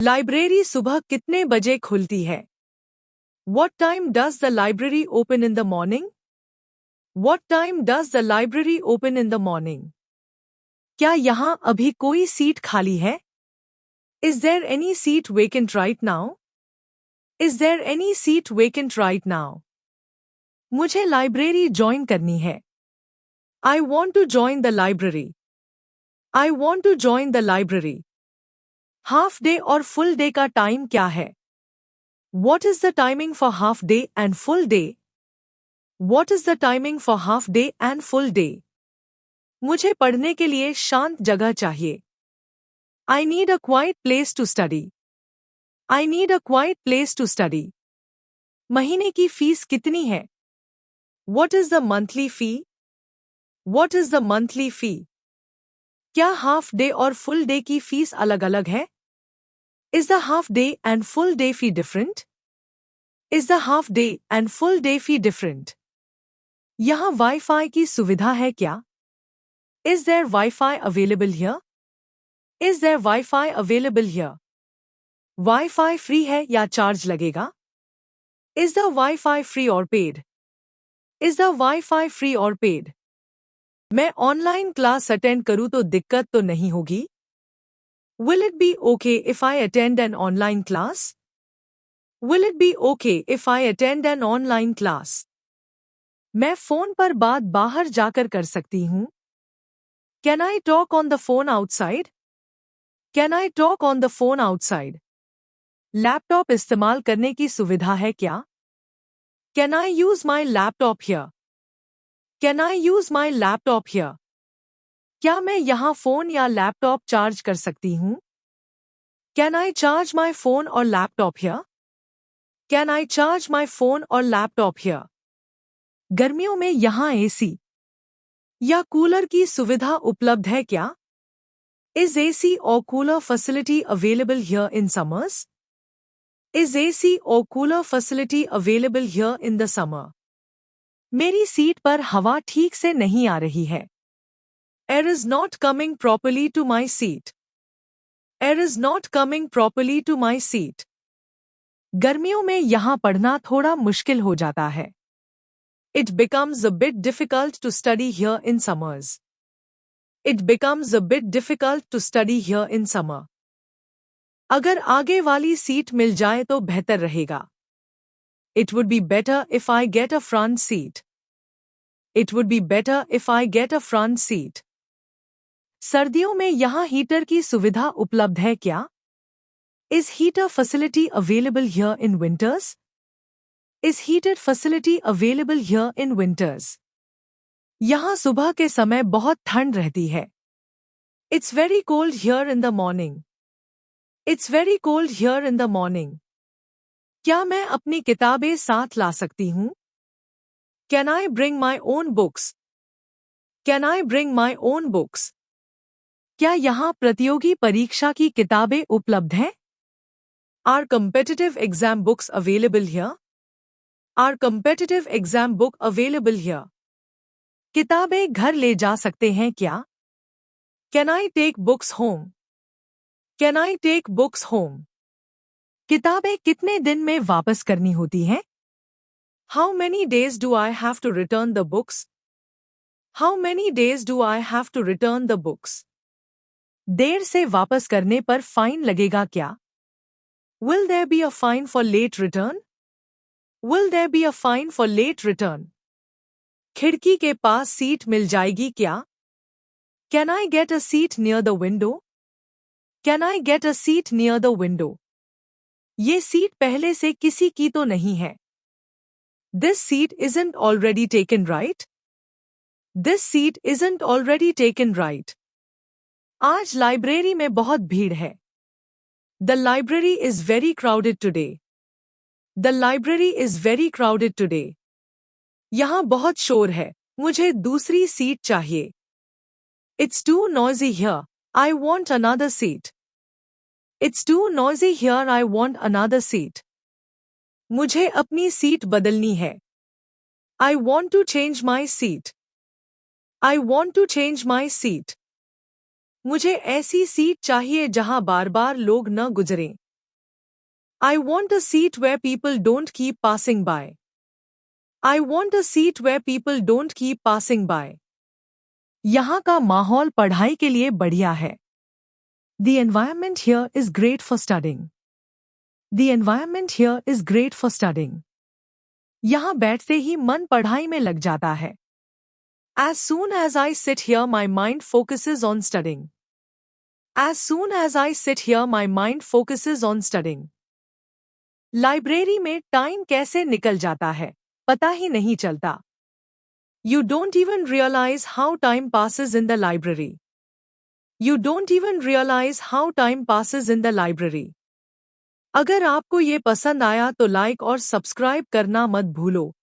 Library सुबह कितने बजे खुलती है? What time does the library open in the morning? What time does the library open in the morning? क्या यहाँ अभी कोई सीट खाली है? Is there any seat vacant right now? Is there any seat vacant right now? मुझे library join करनी है. I want to join the library. I want to join the library. Half day और full day का time क्या है? What is the timing for half day and full day? What is the timing for half day and full day? मुझे पढ़ने के लिए शांत जगह चाहिए. I need a quiet place to study. I need a quiet place to study. महीने की fees कितनी है? What is the monthly fee? What is the monthly fee? क्या हाफ डे और फुल डे की फीस अलग-अलग है? Is the half day and full day fee different? Is the half day and full day fee different? यहाँ wifi की सुविधा है क्या? Is there Wi-Fi available here? Is there Wi-Fi available here? Wifi free है या charge लगेगा? Is the Wi-Fi free or paid? Is the Wi-Fi free or paid? मैं online class attend करूँ तो दिक्कत तो नहीं होगी? Will it be okay if I attend an online class? Will it be okay if I attend an online class? मैं phone पर बात बाहर जाकर कर सकती हूँ? Can I talk on the phone outside? Can I talk on the phone outside? Laptop इस्तेमाल करने की सुविधा है क्या? Can I use my laptop here? Can I use my laptop here? क्या मैं यहाँ फोन या लैपटॉप चार्ज कर सकती हूँ? Can I charge my phone or laptop here? Can I charge my phone or laptop here? गर्मियों में यहाँ एसी या कूलर की सुविधा उपलब्ध है क्या? Is AC or cooler facility available here in summers? Is AC or cooler facility available here in the summer? मेरी सीट पर हवा ठीक से नहीं आ रही है. Air is not coming properly to my seat. Air is not coming properly to my seat. गर्मियों में यहाँ पढ़ना थोड़ा मुश्किल हो जाता है. It becomes a bit difficult to study here in summers. It becomes a bit difficult to study here in summer. अगर आगे वाली सीट मिल जाए तो बेहतर रहेगा. It would be better if I get a front seat. It would be better if I get a front seat. सर्दियों में यहाँ हीटर की सुविधा उपलब्ध है क्या? Is heater facility available here in winters? Is heated facility available here in winters? यहाँ सुबह के समय बहुत ठंड रहती है. It's very cold here in the morning. It's very cold here in the morning. क्या मैं अपनी किताबें साथ ला सकती हूँ? Can I bring my own books? Can I bring my own books? क्या यहाँ प्रतियोगी परीक्षा की किताबें उपलब्ध हैं? Are competitive exam books available here? Are competitive exam book available here? किताबें घर ले जा सकते हैं क्या? Can I take books home? Can I take books home? किताबें कितने दिन में वापस करनी होती हैं? How many days do I have to return the books? How many days do I have to return the books? देर से वापस करने पर फाइन लगेगा क्या? Will there be a fine for late return? Will there be a fine for late return? खिड़की के पास seat मिल जाएगी क्या? Can I get a seat near the window? Can I get a seat near the window? ये seat पहले से किसी की तो नहीं है. This seat isn't already taken, right? This seat isn't already taken, right? आज लाइब्रेरी में बहुत भीड़ है. The library is very crowded today. The library is very crowded today. यहाँ बहुत शोर है. मुझे दूसरी सीट चाहिए. It's too noisy here. I want another seat. It's too noisy here. I want another seat. मुझे अपनी सीट बदलनी है. I want to change my seat. I want to change my seat. मुझे ऐसी सीट चाहिए जहां बार-बार लोग न गुजरें. I want a seat where people don't keep passing by. I want a seat where people don't keep passing by. यहाँ का माहौल पढ़ाई के लिए बढ़िया है. The environment here is great for studying. The environment here is great for studying. यहाँ बैठते ही मन पढ़ाई में लग जाता है. As soon as I sit here, my mind focuses on studying. As soon as I sit here, my mind focuses on studying. Library में time कैसे निकल जाता है, पता ही नहीं चलता. You don't even realize how time passes in the library. You don't even realize how time passes in the library. अगर आपको ये पसंद आया तो लाइक और सब्सक्राइब करना मत भूलो.